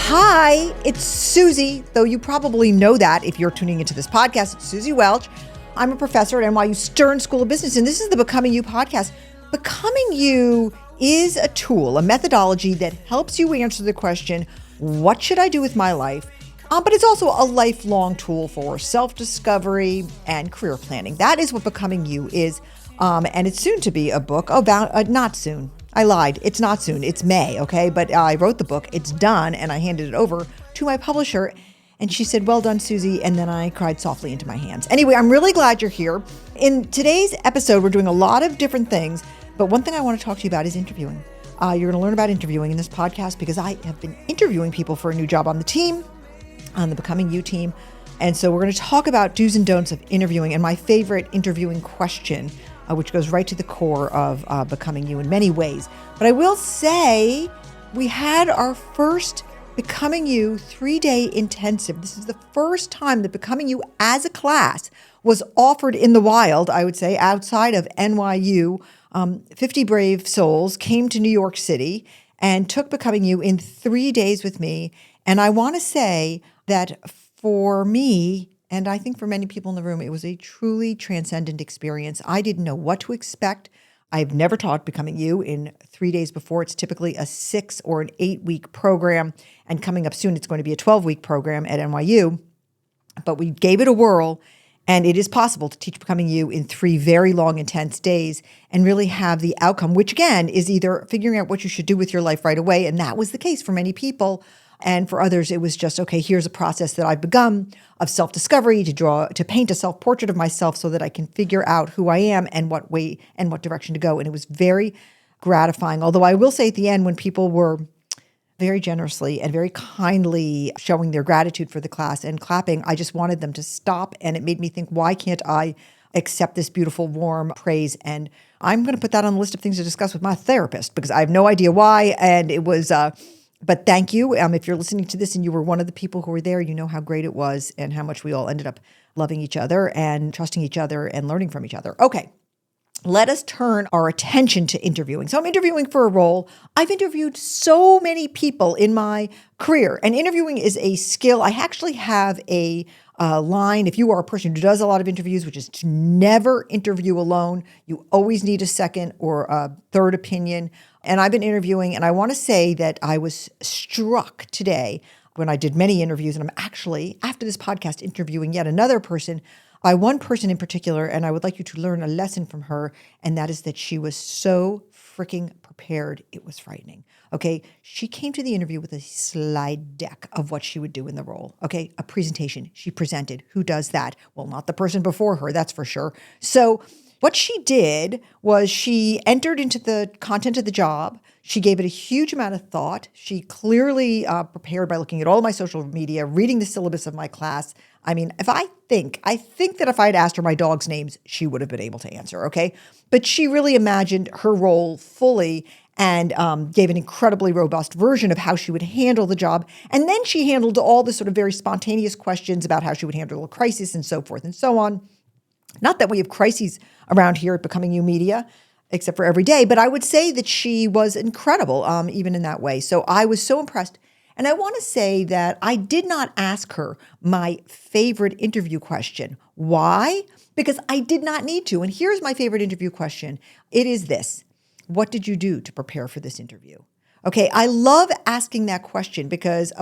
Hi, it's Suzy, though you probably know that if you're tuning into this podcast. It's Suzy Welch. I'm a professor at NYU Stern School of Business, and this is the Becoming You podcast. Becoming You is a tool, a methodology that helps you answer the question, what should I do with my life? But it's also a lifelong tool for self-discovery and career planning. That is what Becoming You is, and it's soon to be a book about, not soon. I lied. It's not soon. It's May, okay? But I wrote the book. It's done, and I handed it over to my publisher, and she said, well done, Suzy, and then I cried softly into my hands. Anyway, I'm really glad you're here. In today's episode, we're doing a lot of different things, but one thing I want to talk to you about is interviewing. You're going to learn about interviewing in this podcast because I have been interviewing people for a new job on the team, on the Becoming You team, and so we're going to talk about do's and don'ts of interviewing and my favorite interviewing question, which goes right to the core of Becoming You in many ways. But I will say we had our first Becoming You 3-day intensive. This is the first time that Becoming You as a class was offered in the wild, I would say, outside of NYU. 50 brave souls came to New York City and took Becoming You in 3 days with me. And I want to say that for me, and I think for many people in the room, it was a truly transcendent experience. I didn't know what to expect. I've never taught Becoming You in 3 days before. It's typically a 6 or an 8-week program. And coming up soon, it's going to be a 12-week program at NYU. But we gave it a whirl. And it is possible to teach Becoming You in 3 very long, intense days and really have the outcome, which again is either figuring out what you should do with your life right away. And that was the case for many people. And for others, it was just, okay, here's a process that I've begun of self-discovery to paint a self-portrait of myself so that I can figure out who I am and what way and what direction to go. And it was very gratifying. Although I will say at the end, when people were very generously and very kindly showing their gratitude for the class and clapping, I just wanted them to stop. And it made me think, why can't I accept this beautiful, warm praise? And I'm going to put that on the list of things to discuss with my therapist because I have no idea why. And it was... But thank you. If you're listening to this and you were one of the people who were there, you know how great it was and how much we all ended up loving each other and trusting each other and learning from each other. Okay, let us turn our attention to interviewing. So I'm interviewing for a role. I've interviewed so many people in my career, and interviewing is a skill. I actually have a line, if you are a person who does a lot of interviews, which is to never interview alone. You always need a second or a third opinion. And I've been interviewing, and I want to say that I was struck today when I did many interviews, and I'm actually, after this podcast, interviewing yet another person, by one person in particular, and I would like you to learn a lesson from her, and that is that she was so freaking prepared, it was frightening. Okay, she came to the interview with a slide deck of what she would do in the role. Okay, a presentation. She presented. Who does that? Well, not the person before her, that's for sure. So what she did was she entered into the content of the job. She gave it a huge amount of thought. She clearly prepared by looking at all my social media, reading the syllabus of my class. I mean, I think that if I had asked her my dog's names, she would have been able to answer, okay? But she really imagined her role fully and gave an incredibly robust version of how she would handle the job. And then she handled all the sort of very spontaneous questions about how she would handle a crisis and so forth and so on. Not that we have crises around here at Becoming You Media, except for every day, but I would say that she was incredible, even in that way. So I was so impressed. And I want to say that I did not ask her my favorite interview question. Why? Because I did not need to. And here's my favorite interview question. It is this. What did you do to prepare for this interview? Okay, I love asking that question because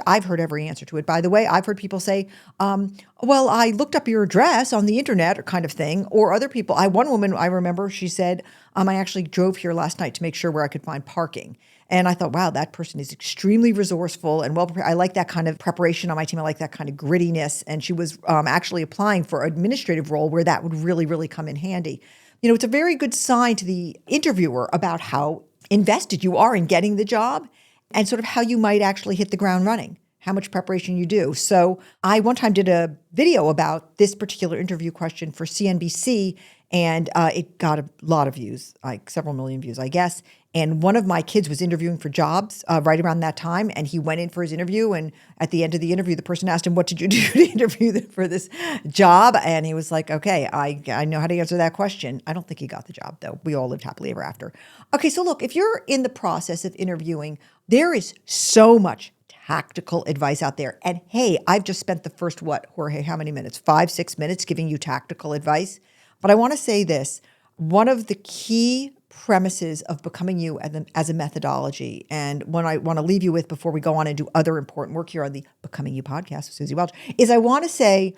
I've heard every answer to it. By the way, I've heard people say, well, I looked up your address on the internet or kind of thing, or other people. One woman, I remember, she said, I actually drove here last night to make sure where I could find parking. And I thought, wow, that person is extremely resourceful and well prepared. I like that kind of preparation on my team. I like that kind of grittiness. And she was actually applying for an administrative role where that would really, really come in handy. You know, it's a very good sign to the interviewer about how invested you are in getting the job and sort of how you might actually hit the ground running, how much preparation you do. So I one time did a video about this particular interview question for CNBC, and it got a lot of views, like several million views, I guess. And one of my kids was interviewing for jobs right around that time, and he went in for his interview. And at the end of the interview, the person asked him, what did you do to interview for this job? And he was like, okay, I know how to answer that question. I don't think he got the job, though. We all lived happily ever after. Okay, so look, if you're in the process of interviewing, there is so much tactical advice out there. And hey, I've just spent the first, Jorge, how many minutes? 5, 6 minutes giving you tactical advice. But I want to say this. One of the key premises of Becoming You as a methodology, and one I want to leave you with before we go on and do other important work here on the Becoming You podcast with Suzy Welch, is I want to say,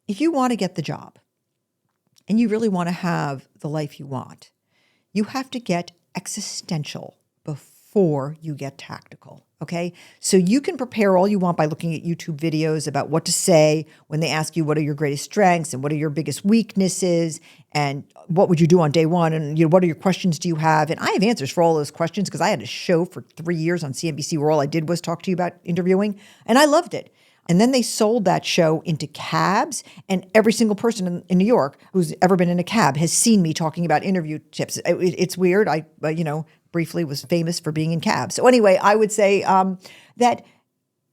if you want to get the job and you really want to have the life you want, you have to get existential before you get tactical, okay? So you can prepare all you want by looking at YouTube videos about what to say when they ask you what are your greatest strengths and what are your biggest weaknesses and what would you do on day one and what are your questions do you have? And I have answers for all those questions because I had a show for 3 years on CNBC where all I did was talk to you about interviewing, and I loved it. And then they sold that show into cabs, and every single person in New York who's ever been in a cab has seen me talking about interview tips. It's weird. I briefly was famous for being in cabs. So anyway, I would say that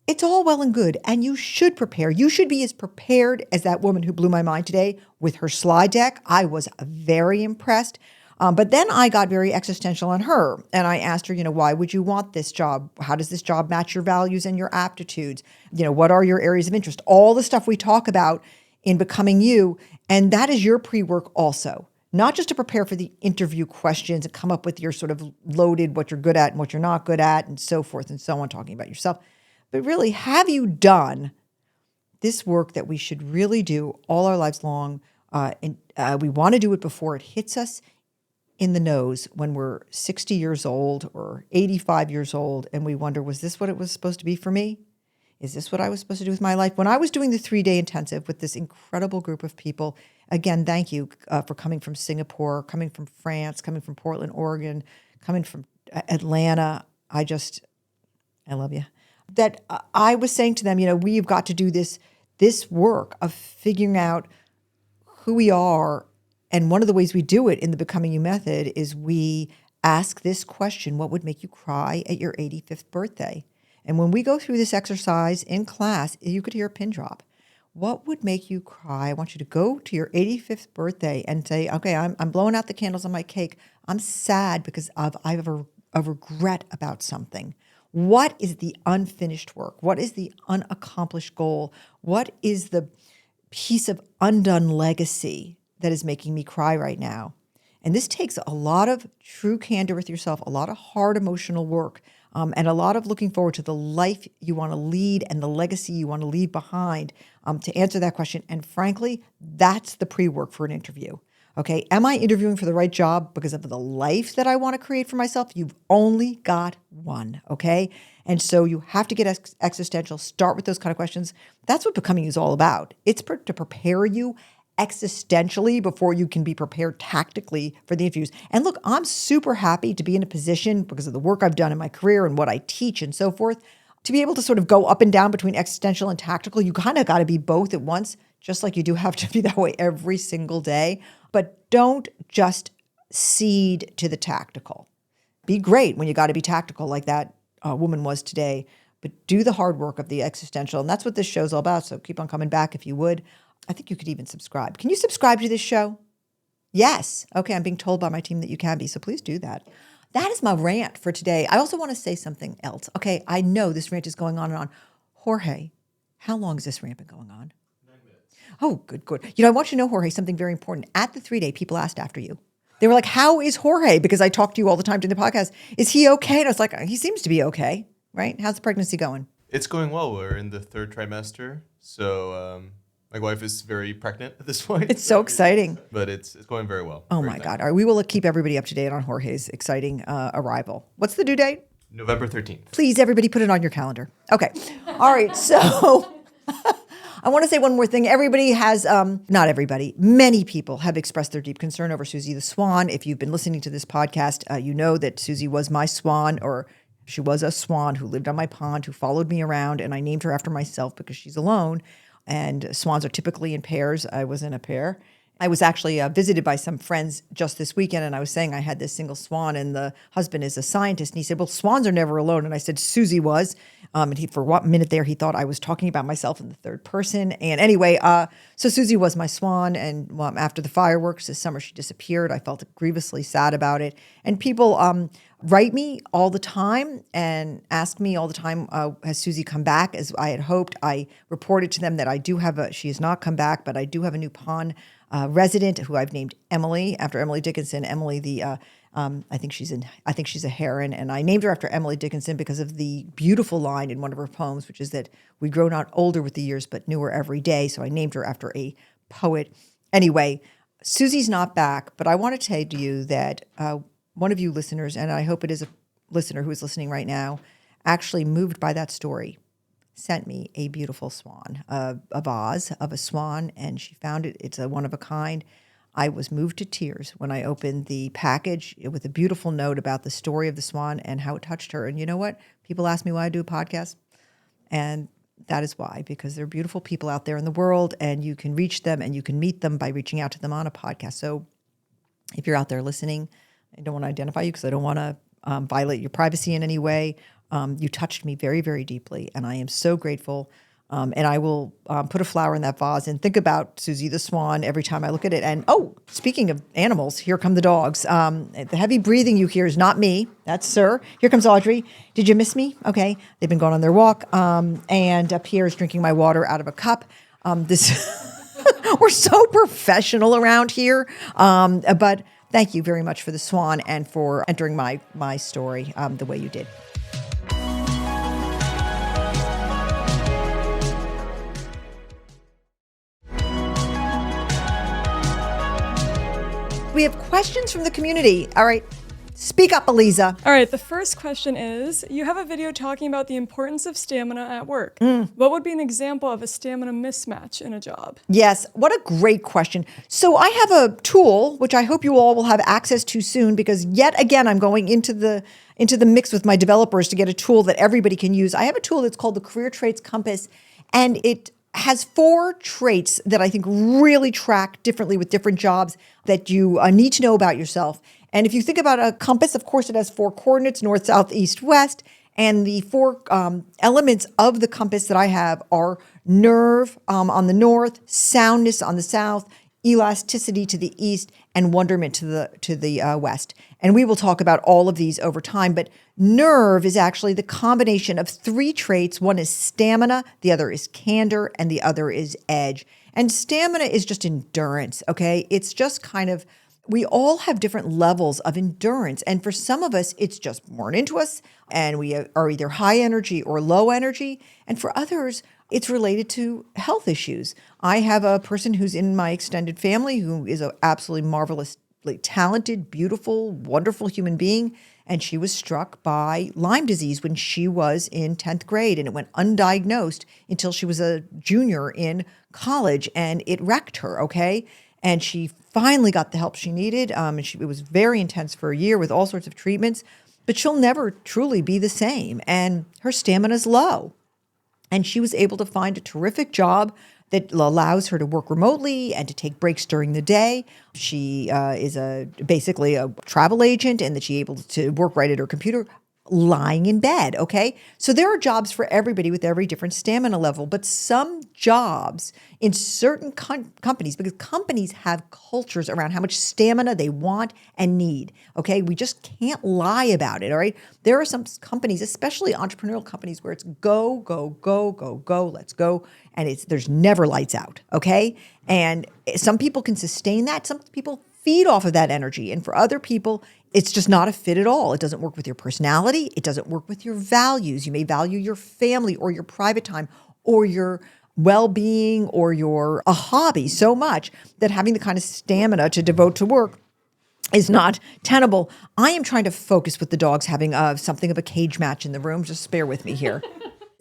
it's all well and good, and you should prepare. You should be as prepared as that woman who blew my mind today with her slide deck. I was very impressed. But then I got very existential on her, and I asked her, why would you want this job? How does this job match your values and your aptitudes? What are your areas of interest? All the stuff we talk about in Becoming You, and that is your pre-work also. Not just to prepare for the interview questions and come up with your sort of loaded what you're good at and what you're not good at and so forth and so on, talking about yourself. But really, have you done this work that we should really do all our lives long? We want to do it before it hits us in the nose when we're 60 years old or 85 years old, and we wonder, was this what it was supposed to be for me? Is this what I was supposed to do with my life? When I was doing the 3-day intensive with this incredible group of people, again, thank you for coming from Singapore, coming from France, coming from Portland, Oregon, coming from Atlanta. I love you. That I was saying to them, we've got to do this work of figuring out who we are. And one of the ways we do it in the Becoming You method is we ask this question: what would make you cry at your 85th birthday? And when we go through this exercise in class, you could hear a pin drop. What would make you cry? I want you to go to your 85th birthday and say, okay, I'm blowing out the candles on my cake. I'm sad because I have a regret about something. What is the unfinished work? What is the unaccomplished goal? What is the piece of undone legacy that is making me cry right now? And this takes a lot of true candor with yourself, a lot of hard emotional work, and a lot of looking forward to the life you want to lead and the legacy you want to leave behind to answer that question. And frankly, that's the pre-work for an interview. Okay, am I interviewing for the right job because of the life that I want to create for myself? You've only got one, okay? And so you have to get existential, start with those kind of questions. That's what Becoming You is all about. It's to prepare you existentially before you can be prepared tactically for the interviews. And look, I'm super happy to be in a position because of the work I've done in my career and what I teach and so forth, to be able to sort of go up and down between existential and tactical. You kind of got to be both at once, just like you do have to be that way every single day. But don't just cede to the tactical. Be great when you got to be tactical like that woman was today, but do the hard work of the existential. And that's what this show's all about. So keep on coming back if you would. I think you could even subscribe. Can you subscribe to this show? Yes. Okay, I'm being told by my team that you can be, so please do that. That is my rant for today. I also want to say something else. Okay, I know this rant is going on and on. Jorge, how long has this rant been going on? 9 minutes. Oh, good. I want you to know, Jorge, something very important. At the 3-day, people asked after you. They were like, how is Jorge? Because I talk to you all the time during the podcast. Is he okay? And I was like, he seems to be okay, right? How's the pregnancy going? It's going well. We're in the 3rd trimester, so my wife is very pregnant at this point. It's so exciting. But it's going very well. Oh, my God. All right, we will keep everybody up to date on Jorge's exciting arrival. What's the due date? November 13th. Please, everybody, put it on your calendar. Okay. All right, so I want to say one more thing. Everybody has, not everybody, many people have expressed their deep concern over Suzy the Swan. If you've been listening to this podcast, you know that Suzy was my swan, or she was a swan who lived on my pond, who followed me around, and I named her after myself because she's alone. And swans are typically in pairs. I was in a pair. I was actually visited by some friends just this weekend, and I was saying I had this single swan, and the husband is a scientist, and he said, well, swans are never alone. And I said, Suzy was. And for 1 minute there, he thought I was talking about myself in the third person. And anyway, so Suzy was my swan. And after the fireworks this summer, she disappeared. I felt grievously sad about it. And people write me all the time and ask me all the time, has Suzy come back as I had hoped? I reported to them that she has not come back, but I do have a new pond resident who I've named Emily, after Emily Dickinson. Emily, I think she's a heron, and I named her after Emily Dickinson because of the beautiful line in one of her poems, which is that we grow not older with the years, but newer every day. So I named her after a poet. Anyway, Suzy's not back, but I want to say to you that one of you listeners, and I hope it is a listener who is listening right now, actually moved by that story, sent me a beautiful swan, a vase of a swan, and she found it. It's a one of a kind. I was moved to tears when I opened the package with a beautiful note about the story of the swan and how it touched her. And you know what? People ask me why I do a podcast, and that is why, because there are beautiful people out there in the world, and you can reach them and you can meet them by reaching out to them on a podcast. So if you're out there listening, I don't want to identify you because I don't want to violate your privacy in any way. You touched me very, very deeply, and I am so grateful. And I will put a flower in that vase and think about Suzy the swan every time I look at it. And speaking of animals, here come the dogs. The heavy breathing you hear is not me. That's Sir. Here comes Audrey. Did you miss me? Okay. They've been going on their walk. And Pierre is drinking my water out of a cup. We're so professional around here. But thank you very much for the swan and for entering my story the way you did. We have questions from the community. All right. Speak up, Eliza. All right. The first question is, you have a video talking about the importance of stamina at work. What would be an example of a stamina mismatch in a job? Yes. What a great question. So I have a tool, which I hope you all will have access to soon, because yet again, I'm going into the mix with my developers to get a tool that everybody can use. I have a tool that's called the Career Traits Compass, and it has 4 traits that I think really track differently with different jobs that you need to know about yourself. And if you think about a compass, of course, it has 4 coordinates, north, south, east, west. And the 4 elements of the compass that I have are nerve on the north, soundness on the south, elasticity to the east, and wonderment to the west. And we will talk about all of these over time. But nerve is actually the combination of 3 traits. One is stamina, the other is candor, and the other is edge. And stamina is just endurance, okay? It's just kind of, we all have different levels of endurance. And for some of us, it's just born into us, and we are either high energy or low energy. And for others, it's related to health issues. I have a person who's in my extended family who is an absolutely marvelously talented, beautiful, wonderful human being. And she was struck by Lyme disease when she was in 10th grade, and it went undiagnosed until she was a junior in college, and it wrecked her, okay? And she finally got the help she needed. It was very intense for a year with all sorts of treatments, but she'll never truly be the same. And her stamina's low. And she was able to find a terrific job that allows her to work remotely and to take breaks during the day. She is basically a travel agent, and that she's able to work right at her computer lying in bed, okay? So there are jobs for everybody with every different stamina level, but some jobs in certain companies, because companies have cultures around how much stamina they want and need, okay? We just can't lie about it, all right? There are some companies, especially entrepreneurial companies, where it's go, go, go, go, go, let's go, and there's never lights out, okay? And some people can sustain that. Some people feed off of that energy. And for other people, it's just not a fit at all. It doesn't work with your personality. It doesn't work with your values. You may value your family or your private time or your well-being or a hobby so much that having the kind of stamina to devote to work is not tenable. I am trying to focus with the dogs having something of a cage match in the room. Just bear with me here.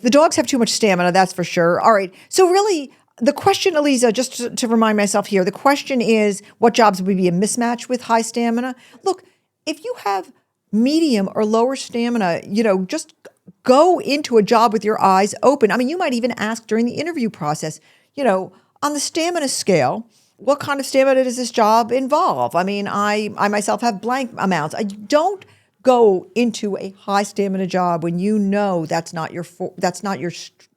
The dogs have too much stamina, that's for sure. All right. So really, the question, Eliza, just to remind myself here, the question is, what jobs would be a mismatch with high stamina? Look, if you have medium or lower stamina, just go into a job with your eyes open. I mean, you might even ask during the interview process, on the stamina scale, what kind of stamina does this job involve? I mean, I myself have blank amounts. I don't go into a high stamina job when you know that's not your,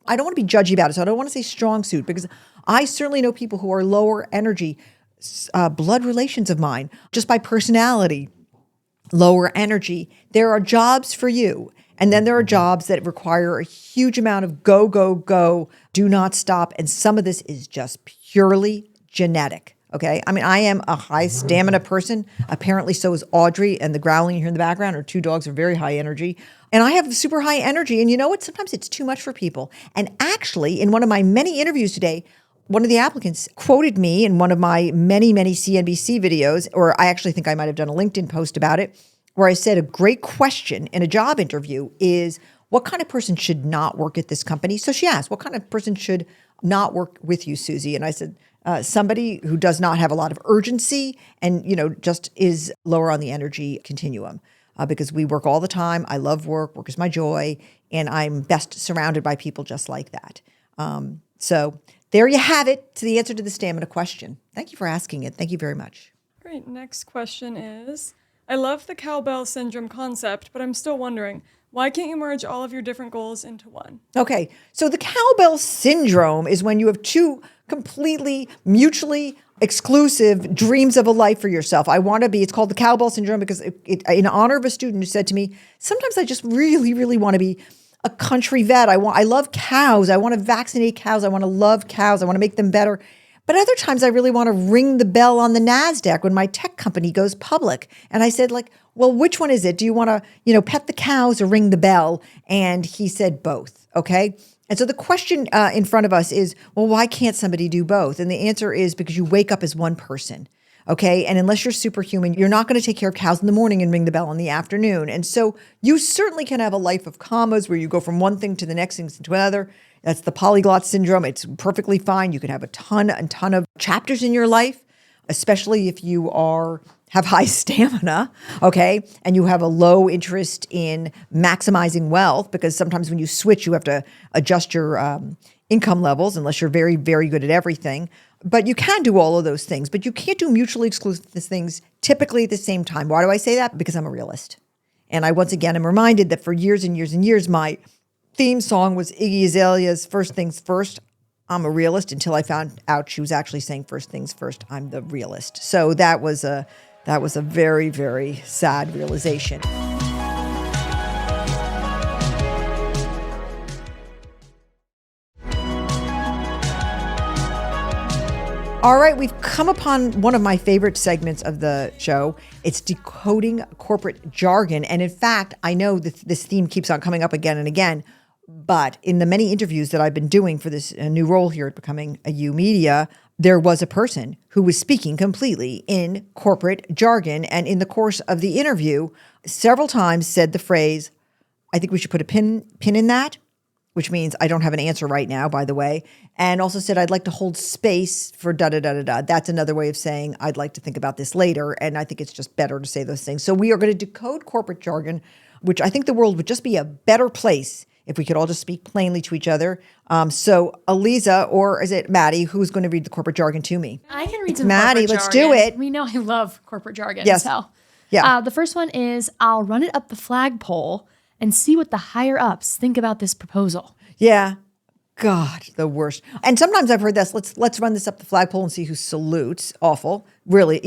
I don't want to be judgy about it, so I don't want to say strong suit, because I certainly know people who are lower energy, blood relations of mine, just by personality, lower energy. There are jobs for you. And then there are jobs that require a huge amount of go, go, go, do not stop. And some of this is just purely genetic. Okay. I mean, I am a high stamina person. Apparently so is Audrey, and the growling you hear in the background, our two dogs are very high energy. And I have super high energy. And you know what? Sometimes it's too much for people. And actually, in one of my many interviews today, one of the applicants quoted me in one of my many, many CNBC videos, or I actually think I might have done a LinkedIn post about it, where I said a great question in a job interview is, what kind of person should not work at this company? So she asked, what kind of person should not work with you, Suzy? And I said, somebody who does not have a lot of urgency and, just is lower on the energy continuum. Because we work all the time. I love work. Work is my joy. And I'm best surrounded by people just like that. So there you have it, to the answer to the stamina question. Thank you for asking it. Thank you very much. Great. Next question is, I love the cowbell syndrome concept, but I'm still wondering, why can't you merge all of your different goals into one? Okay, so the cowbell syndrome is when you have two completely mutually exclusive dreams of a life for yourself. It's called the cowbell syndrome because in honor of a student who said to me, sometimes I just really, really want to be a country vet. I love cows. I want to vaccinate cows. I want to love cows. I want to make them better. But other times I really want to ring the bell on the NASDAQ when my tech company goes public. And I said, well, which one is it? Do you want to, pet the cows or ring the bell? And he said both. Okay. And so the question in front of us is, well, why can't somebody do both? And the answer is because you wake up as one person. Okay. And unless you're superhuman, you're not going to take care of cows in the morning and ring the bell in the afternoon. And so you certainly can have a life of commas where you go from one thing to the next thing to another. That's the polyglot syndrome. It's perfectly fine. You can have a ton of chapters in your life, especially if you have high stamina, okay? And you have a low interest in maximizing wealth, because sometimes when you switch, you have to adjust your income levels unless you're very, very good at everything. But you can do all of those things, but you can't do mutually exclusive things typically at the same time. Why do I say that? Because I'm a realist. And I, once again, am reminded that for years and years and years, my theme song was Iggy Azalea's First Things First. I'm a realist, until I found out she was actually saying first things first. I'm the realist. So that was a very, very sad realization. All right, we've come upon one of my favorite segments of the show. It's decoding corporate jargon. And in fact, I know this theme keeps on coming up again and again, but in the many interviews that I've been doing for this new role here at Becoming a You Media, there was a person who was speaking completely in corporate jargon. And in the course of the interview, several times said the phrase, I think we should put a pin in that, which means I don't have an answer right now, by the way. And also said, I'd like to hold space for da-da-da-da-da. That's another way of saying, I'd like to think about this later. And I think it's just better to say those things. So we are going to decode corporate jargon, which I think the world would just be a better place if we could all just speak plainly to each other. So Aliza, or is it Maddie, who's going to read the corporate jargon to me? I can read it's some Maddie, corporate let's jargon. do it. We know I love corporate jargon. Yes. So. Yeah. The first one is, I'll run it up the flagpole and see what the higher ups think about this proposal. Yeah. God, the worst. And sometimes I've heard this, let's run this up the flagpole and see who salutes. Awful. Really,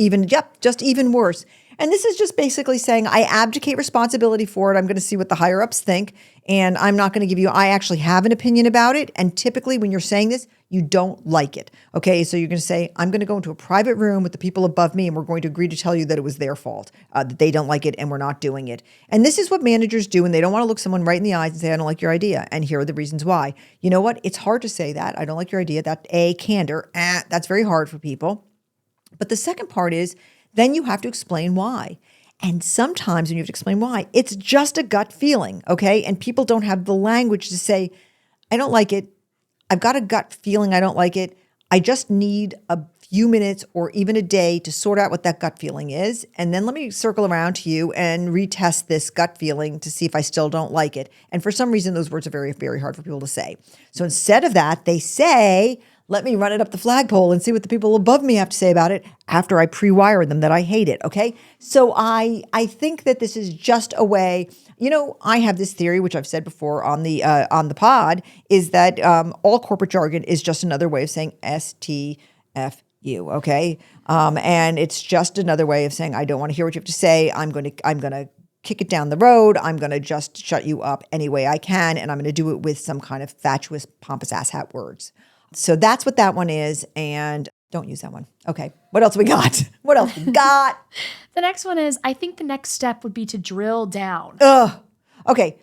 just even worse. And this is just basically saying, I abdicate responsibility for it. I'm going to see what the higher ups think. And I'm not going to I actually have an opinion about it. And typically when you're saying this, you don't like it. Okay. So you're going to say, I'm going to go into a private room with the people above me, and we're going to agree to tell you that it was their fault, that they don't like it and we're not doing it. And this is what managers do. And they don't want to look someone right in the eyes and say, I don't like your idea. And here are the reasons why. You know what? It's hard to say that. I don't like your idea. That candor, that's very hard for people. But the second part is, then you have to explain why. And sometimes when you have to explain why, it's just a gut feeling, okay? And people don't have the language to say, I don't like it. I've got a gut feeling I don't like it. I just need a few minutes or even a day to sort out what that gut feeling is. And then let me circle around to you and retest this gut feeling to see if I still don't like it. And for some reason, those words are very, very hard for people to say. So instead of that, they say, Let me run it up the flagpole and see what the people above me have to say about it after I pre-wire them that I hate it, okay? So I think that this is just a way, I have this theory, which I've said before on the pod, is that all corporate jargon is just another way of saying STFU, okay? And it's just another way of saying, I don't want to hear what you have to say. I'm going to kick it down the road. I'm going to just shut you up any way I can, and I'm going to do it with some kind of fatuous, pompous asshat words. So that's what that one is, and don't use that one. Okay, what else we got? What else we got? The next one is, I think the next step would be to drill down. Okay,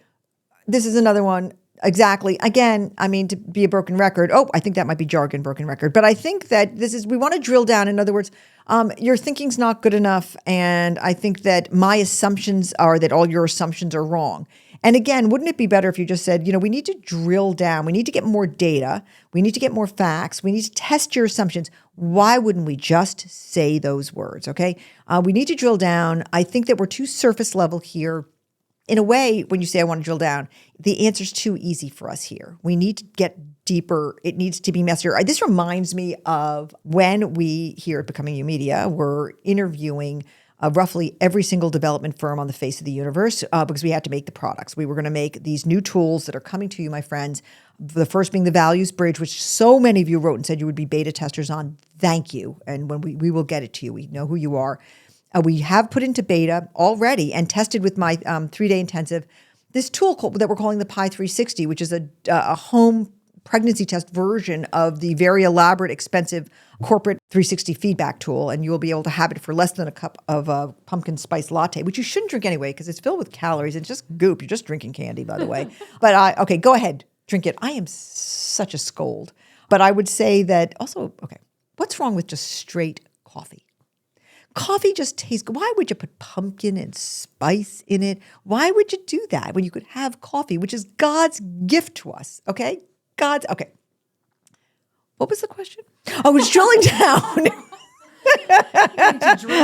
this is another one. Exactly. Again, I mean, to be a broken record. Oh, I think that might be jargon, broken record. But I think that we want to drill down. In other words, your thinking's not good enough. And I think that my assumptions are that all your assumptions are wrong. And again, wouldn't it be better if you just said, we need to drill down. We need to get more data. We need to get more facts. We need to test your assumptions. Why wouldn't we just say those words? Okay. We need to drill down. I think that we're too surface level here. In a way, when you say I want to drill down, the answer's too easy for us here. We need to get deeper. It needs to be messier. This reminds me of when we here at Becoming You Media were interviewing roughly every single development firm on the face of the universe because we had to make the products. We were going to make these new tools that are coming to you, my friends. The first being the Values Bridge, which so many of you wrote and said you would be beta testers on. Thank you. And when we will get it to you, we know who you are. We have put into beta already and tested with my 3-day intensive this tool that we're calling the Pi 360, which is a home pregnancy test version of the very elaborate, expensive corporate 360 feedback tool. And you will be able to have it for less than a cup of pumpkin spice latte, which you shouldn't drink anyway because it's filled with calories. It's just goop. You're just drinking candy, by the way. But okay, go ahead, drink it. I am such a scold. But I would say that also, okay, what's wrong with just straight coffee? Coffee just tastes good. Why would you put pumpkin and spice in it? Why would you do that when you could have coffee, which is God's gift to us, okay? Okay. What was the question? I was drilling down.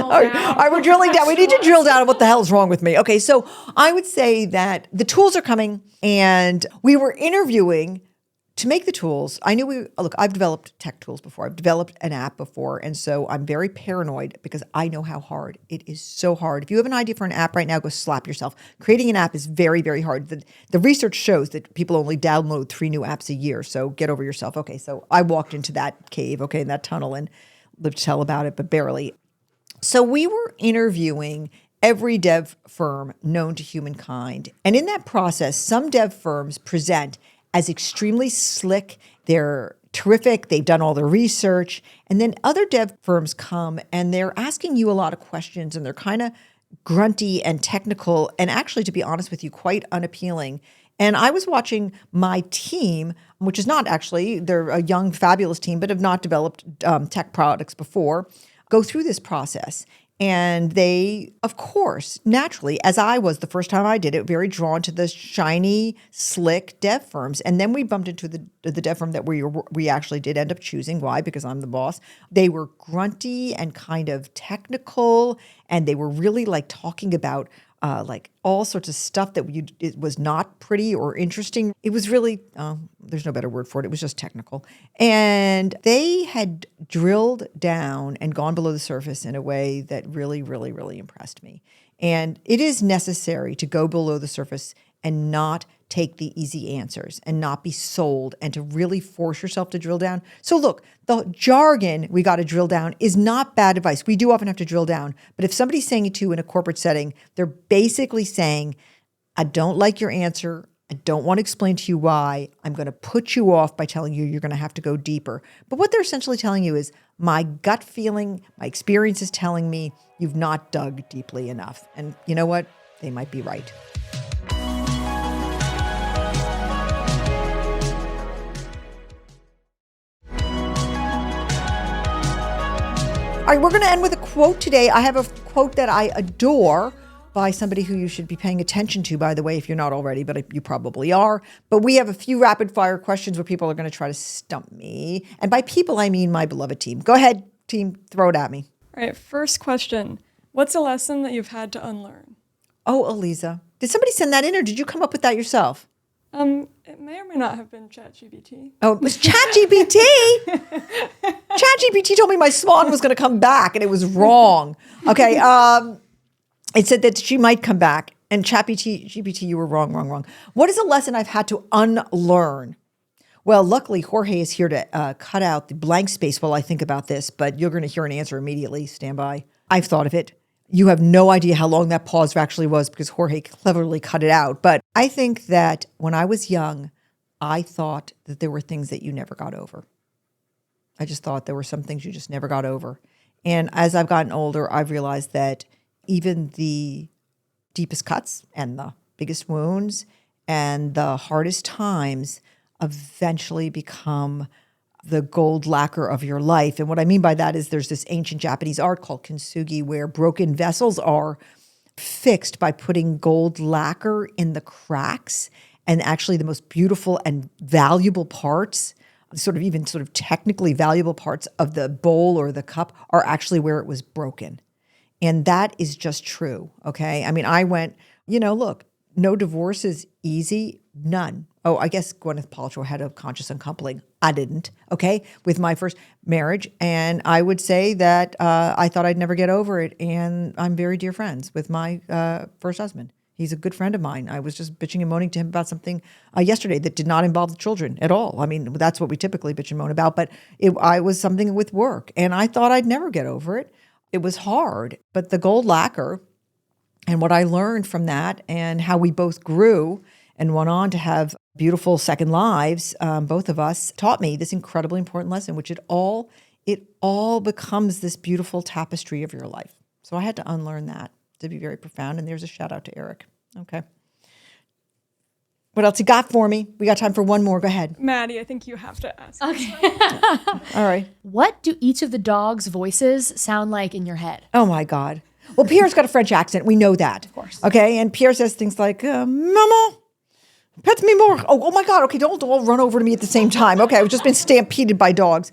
All right, we're drilling down. We need to drill down on what the hell is wrong with me. Okay, so I would say that the tools are coming, and we were interviewing to make the tools. I knew I've developed tech tools before. I've developed an app before. And so I'm very paranoid because I know how hard it is. So hard. If you have an idea for an app right now, go slap yourself. Creating an app is very, very hard. The research shows that people only download 3 new apps a year. So get over yourself. Okay. So I walked into that cave, in that tunnel, and lived to tell about it, but barely. So we were interviewing every dev firm known to humankind. And in that process, some dev firms present as extremely slick. They're terrific. They've done all the research. And then other dev firms come and they're asking you a lot of questions and they're kind of grunty and technical and actually, to be honest with you, quite unappealing. And I was watching my team, which is not actually, they're a young, fabulous team, but have not developed tech products before, go through this process. And they, of course, naturally, as I was the first time I did it, very drawn to the shiny, slick dev firms. And then we bumped into the dev firm that we actually did end up choosing. Why? Because I'm the boss. They were grunty and kind of technical, and they were really like talking about like all sorts of stuff that it was not pretty or interesting. It was really, there's no better word for it. It was just technical. And they had drilled down and gone below the surface in a way that really, really, really impressed me. And it is necessary to go below the surface and not take the easy answers and not be sold and to really force yourself to drill down. So look, the jargon we got to drill down is not bad advice. We do often have to drill down. But if somebody's saying it to you in a corporate setting, they're basically saying, I don't like your answer. I don't want to explain to you why. I'm going to put you off by telling you you're going to have to go deeper. But what they're essentially telling you is my gut feeling, my experience is telling me you've not dug deeply enough. And you know what? They might be right. All right, we're going to end with a quote today. I have a quote that I adore by somebody who you should be paying attention to, by the way, if you're not already, but you probably are. But we have a few rapid fire questions where people are going to try to stump me. And by people, I mean my beloved team. Go ahead, team, throw it at me. All right, first question. What's a lesson that you've had to unlearn? Oh, Aliza. Did somebody send that in or did you come up with that yourself? It may or may not have been ChatGPT. Oh, it was ChatGPT. ChatGPT told me my swan was going to come back, and it was wrong. Okay, it said that she might come back, and ChatGPT, you were wrong. What is a lesson I've had to unlearn? Well, luckily, Jorge is here to cut out the blank space while I think about this, but you're going to hear an answer immediately. Stand by. I've thought of it. You have no idea how long that pause actually was because Jorge cleverly cut it out. But I think that when I was young, I thought that there were things that you never got over. I just thought there were some things you just never got over. And as I've gotten older, I've realized that even the deepest cuts and the biggest wounds and the hardest times eventually become the gold lacquer of your life. And what I mean by that is there's this ancient Japanese art called kintsugi where broken vessels are fixed by putting gold lacquer in the cracks. And actually the most beautiful and valuable parts, sort of technically valuable parts of the bowl or the cup are actually where it was broken. And that is just true, okay? I mean, I went, look, no divorce is easy, none. Oh, I guess Gwyneth Paltrow had a conscious uncoupling. I didn't, okay, with my first marriage. And I would say that I thought I'd never get over it. And I'm very dear friends with my first husband. He's a good friend of mine. I was just bitching and moaning to him about something yesterday that did not involve the children at all. I mean, that's what we typically bitch and moan about. But I was something with work. And I thought I'd never get over it. It was hard. But the gold lacquer and what I learned from that and how we both grew and went on to have beautiful second lives, both of us, taught me this incredibly important lesson, which it all becomes this beautiful tapestry of your life. So I had to unlearn that to be very profound. And there's a shout out to Eric. Okay. What else you got for me? We got time for one more. Go ahead. Maddie, I think you have to ask. Okay. All right. What do each of the dogs' voices sound like in your head? Oh my God. Well, Pierre's got a French accent. We know that. Of course. Okay. And Pierre says things like, Maman, pet me more. Oh my God. Okay. Don't all run over to me at the same time. Okay. I've just been stampeded by dogs.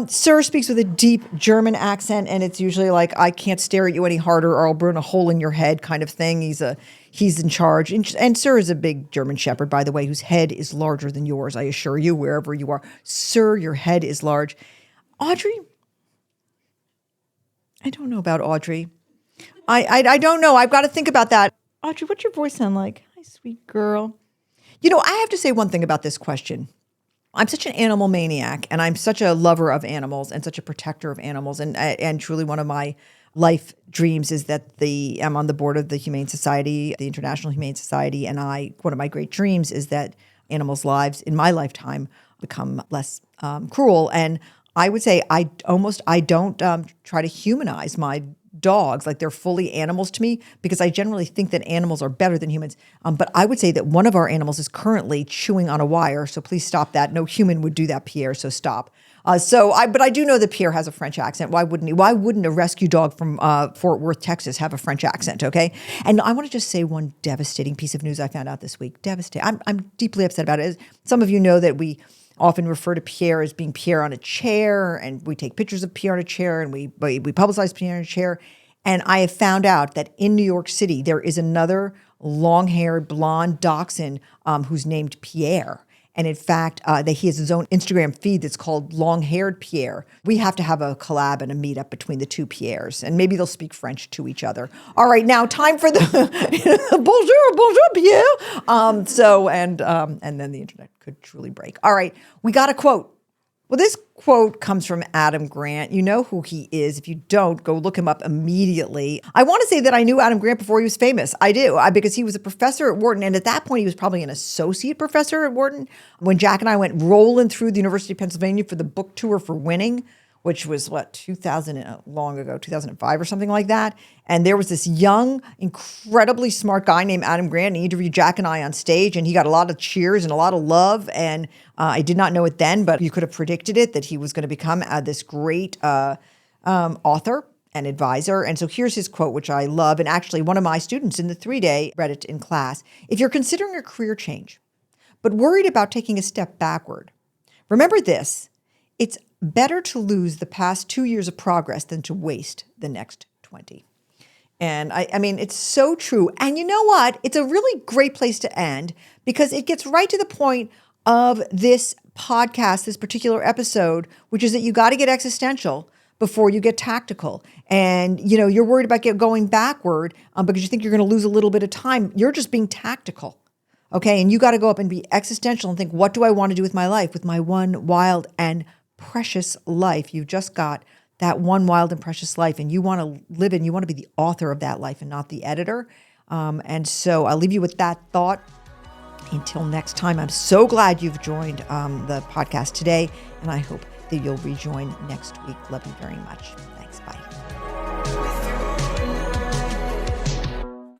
Sir speaks with a deep German accent, and it's usually like, I can't stare at you any harder or I'll burn a hole in your head kind of thing. He's in charge. And Sir is a big German shepherd, by the way, whose head is larger than yours, I assure you, wherever you are. Sir, your head is large. Audrey? I don't know about Audrey. I don't know. I've got to think about that. Audrey, what's your voice sound like? Hi, sweet girl. I have to say one thing about this question. I'm such an animal maniac, and I'm such a lover of animals and such a protector of animals. And truly one of my life dreams is that I'm on the board of the Humane Society, the International Humane Society. And one of my great dreams is that animals' lives in my lifetime become less cruel. And I would say I don't try to humanize my dogs like they're fully animals to me because I generally think that animals are better than humans. But I would say that one of our animals is currently chewing on a wire. So please stop that. No human would do that, Pierre. So stop. But I do know that Pierre has a French accent. Why wouldn't he? Why wouldn't a rescue dog from Fort Worth, Texas have a French accent? Okay. And I want to just say one devastating piece of news I found out this week. Devastating. I'm deeply upset about it. Some of you know that we often refer to Pierre as being Pierre on a chair, and we take pictures of Pierre on a chair, and we publicize Pierre on a chair. And I have found out that in New York City, there is another long-haired blonde dachshund who's named Pierre. And in fact, he has his own Instagram feed that's called Long-Haired Pierre. We have to have a collab and a meetup between the two Pierres, and maybe they'll speak French to each other. All right, now time for the bonjour, Pierre. And then the internet could truly break. All right, we got a quote. Well, this quote comes from Adam Grant. You know who he is. If you don't, go look him up immediately. I want to say that I knew Adam Grant before he was famous. I do, because he was a professor at Wharton. And at that point, he was probably an associate professor at Wharton. When Jack and I went rolling through the University of Pennsylvania for the book tour for Winning, which was 2005 or something like that. And there was this young, incredibly smart guy named Adam Grant. And he interviewed Jack and I on stage, and he got a lot of cheers and a lot of love. And I did not know it then, but you could have predicted it, that he was going to become this great author and advisor. And so here's his quote, which I love. And actually, one of my students in the 3-day read it in class. If you're considering a career change, but worried about taking a step backward, remember this: it's better to lose the past 2 years of progress than to waste the next 20. And I mean, it's so true. And you know what? It's a really great place to end because it gets right to the point of this podcast, this particular episode, which is that you got to get existential before you get tactical. And, you're worried about going backward because you think you're going to lose a little bit of time. You're just being tactical. Okay. And you got to go up and be existential and think, what do I want to do with my life, with my one wild and precious life? You've just got that one wild and precious life, and you want to live it, and you want to be the author of that life and not the editor. And so I'll leave you with that thought. Until next time, I'm so glad you've joined the podcast today, and I hope that you'll rejoin next week. Love you very much. Thanks. Bye.